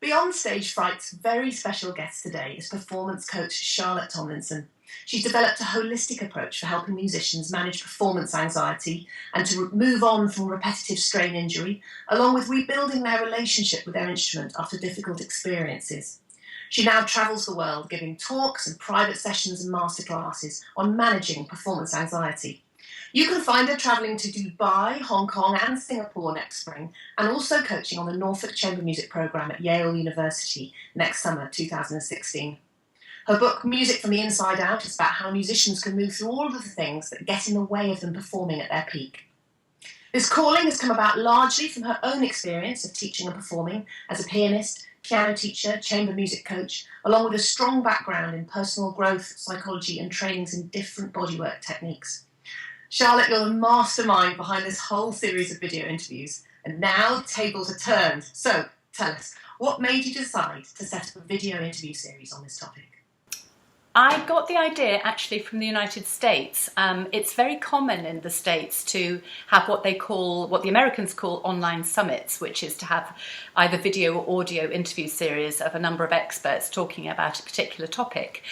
Beyond Stage Fright's very special guest today is performance coach Charlotte Tomlinson. She's developed a holistic approach for helping musicians manage performance anxiety and to move on from repetitive strain injury, along with rebuilding their relationship with their instrument after difficult experiences. She now travels the world giving talks and private sessions and masterclasses on managing performance anxiety. You can find her travelling to Dubai, Hong Kong and Singapore next spring, and also coaching on the Norfolk Chamber Music Programme at Yale University next summer 2016. Her book, Music from the Inside Out, is about how musicians can move through all of the things that get in the way of them performing at their peak. This calling has come about largely from her own experience of teaching and performing as a pianist, piano teacher, chamber music coach, along with a strong background in personal growth, psychology and trainings in different bodywork techniques. Charlotte, you're the mastermind behind this whole series of video interviews, and now tables are turned. So, tell us, what made you decide to set up a video interview series on this topic? I got the idea actually from the United States. It's very common in the States to have what the Americans call online summits, which is to have either video or audio interview series of a number of experts talking about a particular topic.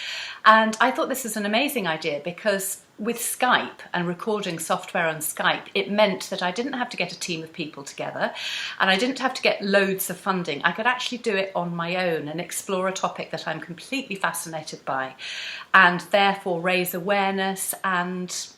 And I thought this was an amazing idea because with Skype and recording software on Skype, it meant that I didn't have to get a team of people together and I didn't have to get loads of funding. I could actually do it on my own and explore a topic that I'm completely fascinated by and therefore raise awareness and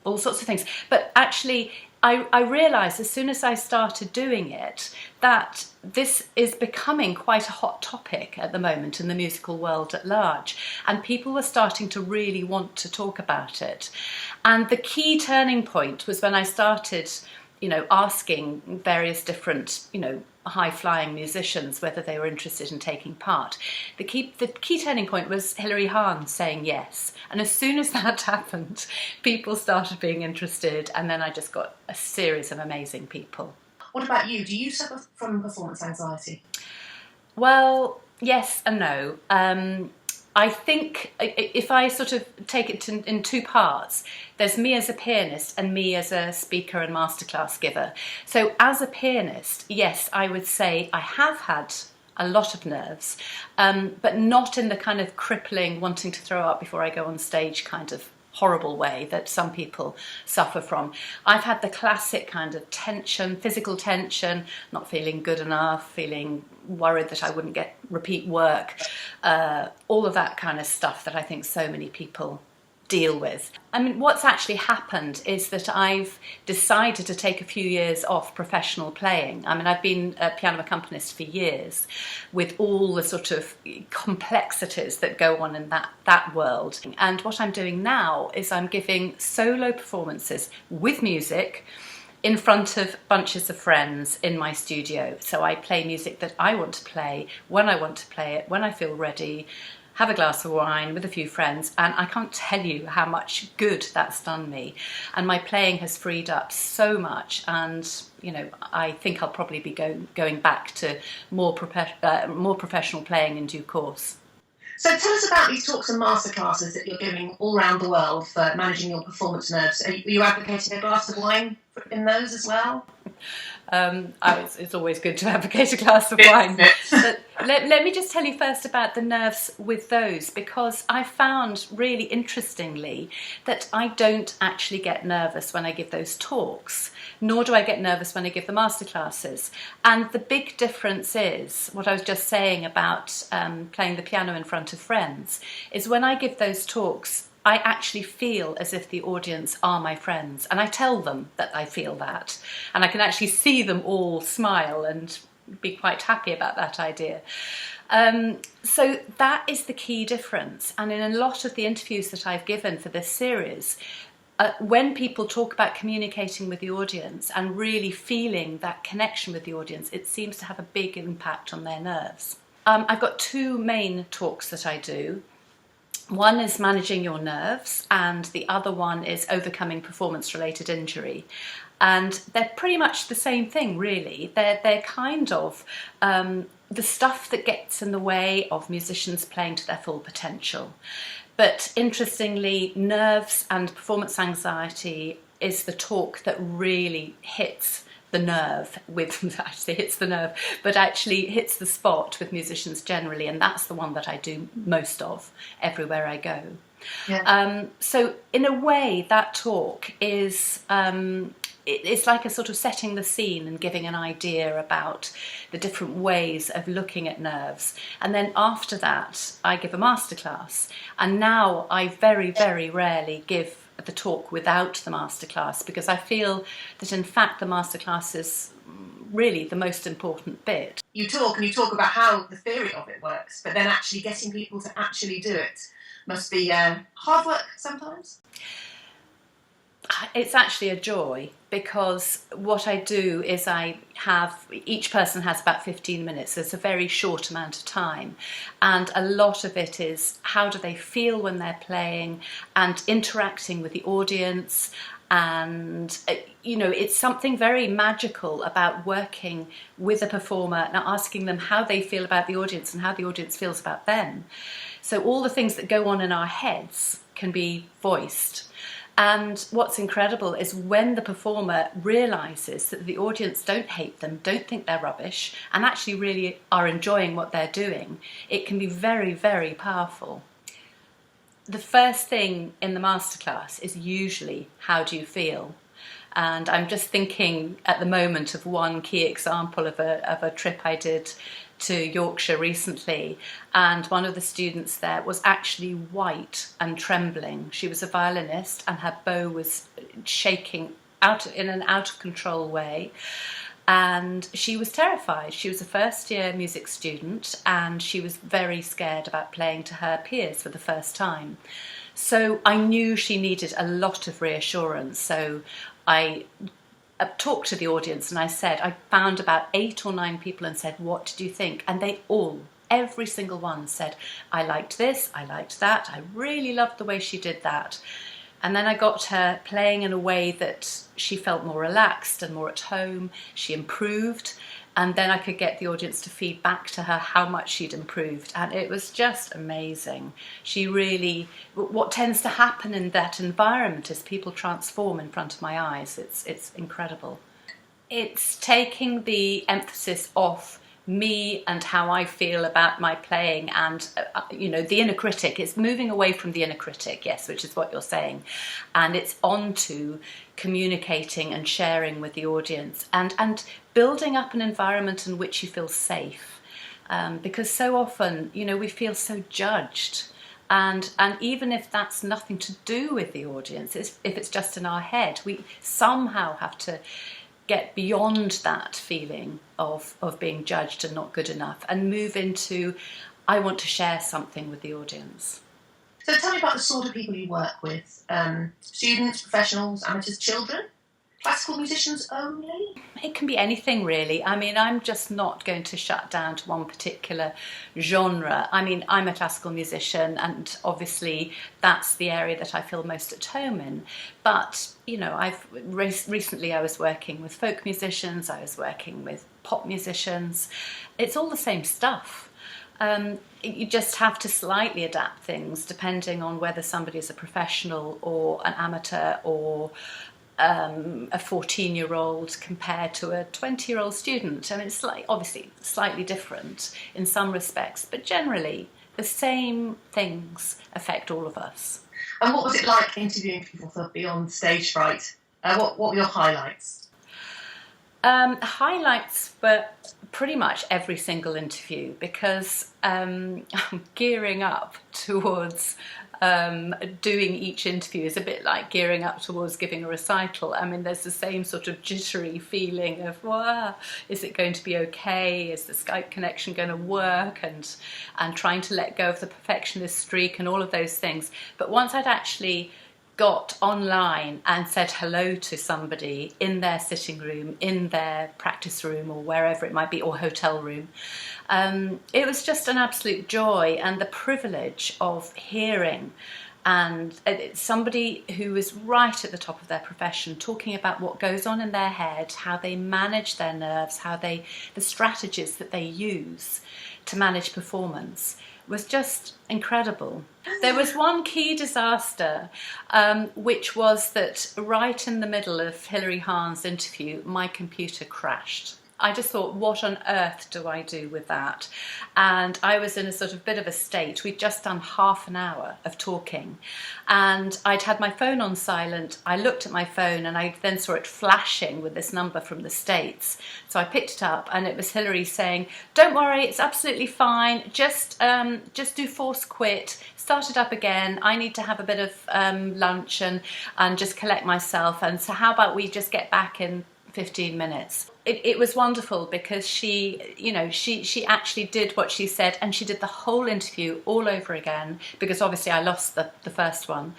all sorts of things. But actually, I realised as soon as I started doing it that this is becoming quite a hot topic at the moment in the musical world at large, and people were starting to really want to talk about it. And the key turning point was when I started, asking various different, high-flying musicians whether they were interested in taking part. The key turning point was Hilary Hahn saying yes. And as soon as that happened, people started being interested, and then I just got a series of amazing people. What about you? Do you suffer from performance anxiety? Well, yes and no. I think if I sort of take it in two parts, there's me as a pianist and me as a speaker and masterclass giver. So as a pianist, yes, I would say I have had a lot of nerves, but not in the kind of crippling, wanting to throw up before I go on stage kind of horrible way that some people suffer from. I've had the classic kind of tension, physical tension, not feeling good enough, feeling worried that I wouldn't get repeat work, all of that kind of stuff that I think so many people deal with. I mean, what's actually happened is that I've decided to take a few years off professional playing. I mean, I've been a piano accompanist for years with all the sort of complexities that go on in that world. And what I'm doing now is I'm giving solo performances with music in front of bunches of friends in my studio. So I play music that I want to play, when I want to play it, when I feel ready, have a glass of wine with a few friends, and I can't tell you how much good that's done me. And my playing has freed up so much, and I think I'll probably be going back to more professional playing in due course. So tell us about these talks and masterclasses that you're giving all around the world for managing your performance nerves. Are you advocating a glass of wine in those as well? It's always good to advocate a glass of wine. But let me just tell you first about the nerves with those, because I found really interestingly that I don't actually get nervous when I give those talks, nor do I get nervous when I give the masterclasses. And the big difference is, what I was just saying about playing the piano in front of friends, is when I give those talks, I actually feel as if the audience are my friends, and I tell them that I feel that, and I can actually see them all smile and be quite happy about that idea. So that is the key difference, and in a lot of the interviews that I've given for this series, when people talk about communicating with the audience and really feeling that connection with the audience, it seems to have a big impact on their nerves. I've got two main talks that I do. One is managing your nerves, and the other one is overcoming performance-related injury. And they're pretty much the same thing, really. They're kind of the stuff that gets in the way of musicians playing to their full potential. But interestingly, nerves and performance anxiety is the talk that really hits the nerve with actually hits the nerve, but actually hits the spot with musicians generally, and that's the one that I do most of everywhere I go. Yeah. So in a way, that talk is it's like a sort of setting the scene and giving an idea about the different ways of looking at nerves. And then after that, I give a masterclass. And now I very, very rarely give the talk without the masterclass, because I feel that in fact the masterclass is really the most important bit. You talk about how the theory of it works, but then actually getting people to actually do it must be hard work sometimes. It's actually a joy, because what I do is each person has about 15 minutes. So it's a very short amount of time. And a lot of it is how do they feel when they're playing and interacting with the audience. And, it's something very magical about working with a performer and asking them how they feel about the audience and how the audience feels about them. So all the things that go on in our heads can be voiced. And what's incredible is when the performer realises that the audience don't hate them, don't think they're rubbish, and actually really are enjoying what they're doing, it can be very, very powerful. The first thing in the masterclass is usually, how do you feel? And I'm just thinking at the moment of one key example of a trip I did to Yorkshire recently, and one of the students there was actually white and trembling. She was a violinist and her bow was shaking out in an out of control way, and she was terrified. She was a first year music student and she was very scared about playing to her peers for the first time. So I knew she needed a lot of reassurance. So I talked to the audience and I said, I found about 8 or 9 people and said, what did you think? And they all, every single one said, I liked this, I liked that, I really loved the way she did that. And then I got her playing in a way that she felt more relaxed and more at home. She improved. And then I could get the audience to feed back to her how much she'd improved. And it was just amazing. She really, what tends to happen in that environment is people transform in front of my eyes. It's incredible. It's taking the emphasis off me and how I feel about my playing and, the inner critic. It's moving away from the inner critic, yes, which is what you're saying. And it's on to communicating and sharing with the audience and building up an environment in which you feel safe. Because so often, we feel so judged. And even if that's nothing to do with the audience, if it's just in our head, we somehow have to get beyond that feeling of being judged and not good enough and move into, I want to share something with the audience. So tell me about the sort of people you work with. Students, professionals, amateurs, children? Classical musicians only? It can be anything, really. I mean, I'm just not going to shut down to one particular genre. I mean, I'm a classical musician and obviously that's the area that I feel most at home in. But, recently I was working with folk musicians, I was working with pop musicians. It's all the same stuff. You just have to slightly adapt things depending on whether somebody is a professional or an amateur or a 14-year-old compared to a 20-year-old student. I mean, it's obviously slightly different in some respects, but generally the same things affect all of us. And what was it like interviewing people for Beyond Stage Fright? What were your highlights? Highlights were pretty much every single interview, because I'm gearing up towards doing each interview is a bit like gearing up towards giving a recital. I mean, there's the same sort of jittery feeling of, wow, is it going to be okay? Is the Skype connection going to work? And trying to let go of the perfectionist streak and all of those things. But once I'd actually got online and said hello to somebody in their sitting room, in their practice room or wherever it might be, or hotel room, it was just an absolute joy, and the privilege of hearing and somebody who is right at the top of their profession talking about what goes on in their head, how they manage their nerves, the strategies that they use to manage performance. was just incredible. There was one key disaster, which was that right in the middle of Hilary Hahn's interview, my computer crashed. I just thought, what on earth do I do with that? And I was in a sort of bit of a state. We'd just done half an hour of talking and I'd had my phone on silent. I looked at my phone and I then saw it flashing with this number from the States. So I picked it up and it was Hilary saying, don't worry, it's absolutely fine. Just do force quit, start it up again. I need to have a bit of lunch and just collect myself. And so how about we just get back in 15 minutes. It was wonderful because she actually did what she said, and she did the whole interview all over again because obviously I lost the first one.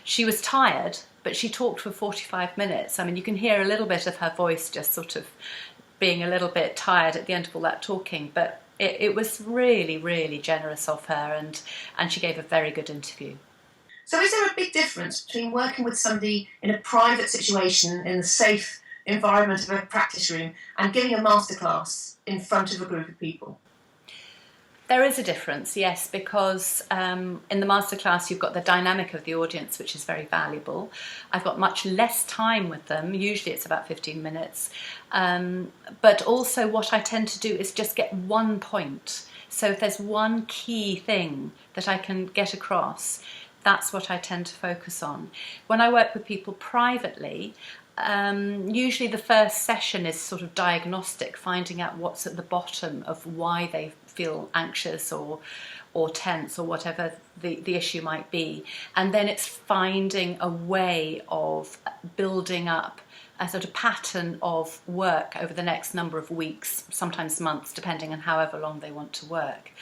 She was tired, but she talked for 45 minutes. I mean, you can hear a little bit of her voice just sort of being a little bit tired at the end of all that talking, but it was really, really generous of her, and she gave a very good interview. So is there a big difference between working with somebody in a private situation in the safe environment of a practice room and giving a masterclass in front of a group of people? There is a difference, yes, because in the masterclass you've got the dynamic of the audience, which is very valuable. I've got much less time with them. Usually it's about 15 minutes. But also what I tend to do is just get one point. So if there's one key thing that I can get across, that's what I tend to focus on. When I work with people privately, usually the first session is sort of diagnostic, finding out what's at the bottom of why they feel anxious or tense or whatever the issue might be. And then it's finding a way of building up a sort of pattern of work over the next number of weeks, sometimes months, depending on however long they want to work.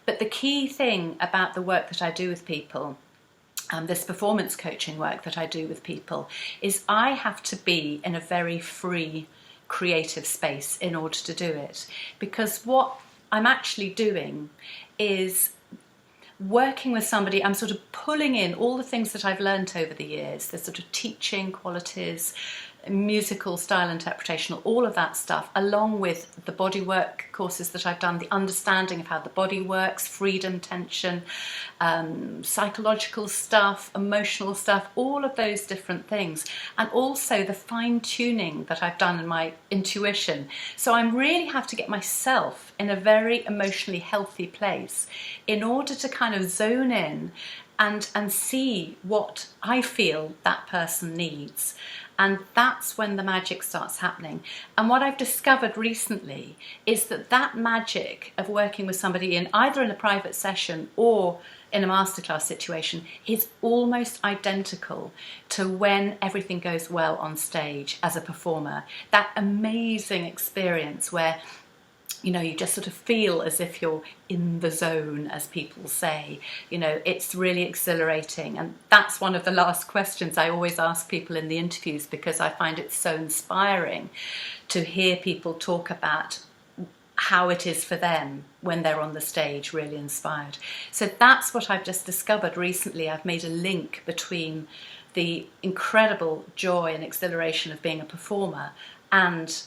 But the key thing about the work that I do with people, this performance coaching work that I do with people, is I have to be in a very free, creative space in order to do it. Because what I'm actually doing is working with somebody, I'm sort of pulling in all the things that I've learnt over the years, the sort of teaching qualities, musical style interpretation, all of that stuff, along with the bodywork courses that I've done, the understanding of how the body works, freedom, tension, psychological stuff, emotional stuff, all of those different things, and also the fine-tuning that I've done in my intuition. So I really have to get myself in a very emotionally healthy place in order to kind of zone in and see what I feel that person needs. And that's when the magic starts happening. And what I've discovered recently is that magic of working with somebody in either in a private session or in a masterclass situation is almost identical to when everything goes well on stage as a performer. That amazing experience where you just sort of feel as if you're in the zone, as people say. It's really exhilarating. And that's one of the last questions I always ask people in the interviews, because I find it so inspiring to hear people talk about how it is for them when they're on the stage, really inspired. So that's what I've just discovered recently. I've made a link between the incredible joy and exhilaration of being a performer and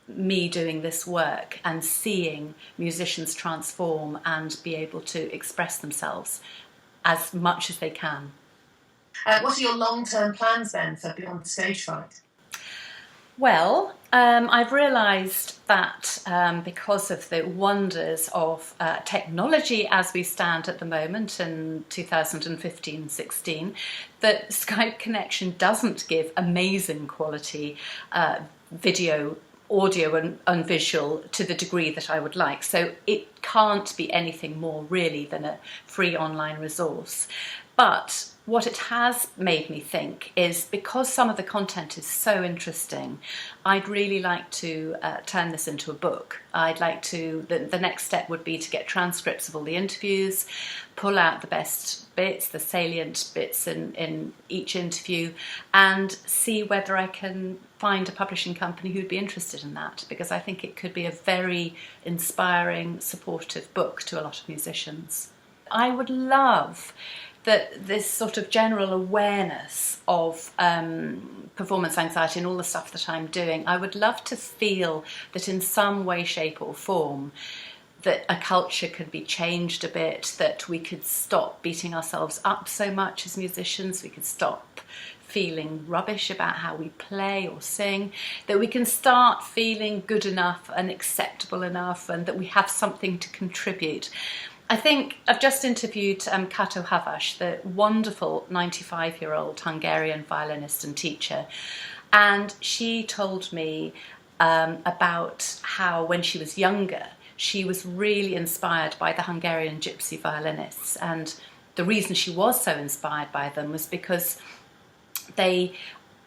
me doing this work and seeing musicians transform and be able to express themselves as much as they can. What are your long-term plans then for Beyond Stage Fright? Well, I've realised that because of the wonders of technology as we stand at the moment in 2015-16, that Skype connection doesn't give amazing quality video, audio and visual to the degree that I would like. So it can't be anything more really than a free online resource. But what it has made me think is, because some of the content is so interesting, I'd really like to turn this into a book. I'd like to, the next step would be to get transcripts of all the interviews, pull out the best bits, the salient bits in each interview, and see whether I can find a publishing company who'd be interested in that, because I think it could be a very inspiring, supportive book to a lot of musicians. I would love that this sort of general awareness of performance anxiety and all the stuff that I'm doing, I would love to feel that in some way, shape or form, that a culture could be changed a bit, that we could stop beating ourselves up so much as musicians, we could stop feeling rubbish about how we play or sing, that we can start feeling good enough and acceptable enough, and that we have something to contribute. I think I've just interviewed Kato Havas, the wonderful 95-year-old Hungarian violinist and teacher, and she told me about how when she was younger she was really inspired by the Hungarian gypsy violinists, and the reason she was so inspired by them was because they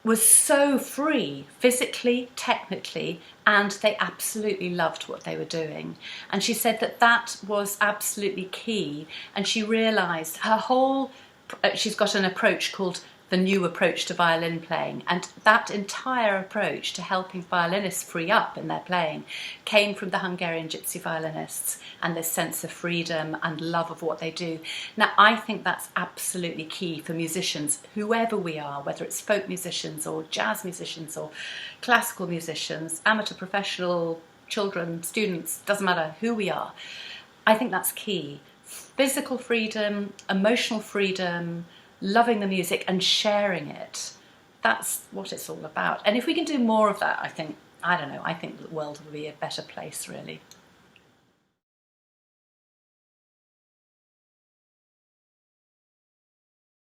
were so free physically, technically, and they absolutely loved what they were doing. And she said that that was absolutely key, and she realised she's got an approach called the new approach to violin playing, and that entire approach to helping violinists free up in their playing came from the Hungarian gypsy violinists and this sense of freedom and love of what they do. Now, I think that's absolutely key for musicians, whoever we are, whether it's folk musicians or jazz musicians or classical musicians, amateur, professional, children, students, doesn't matter who we are. I think that's key. Physical freedom, emotional freedom, loving the music and sharing it. That's what it's all about. And if we can do more of that, I think the world will be a better place, really.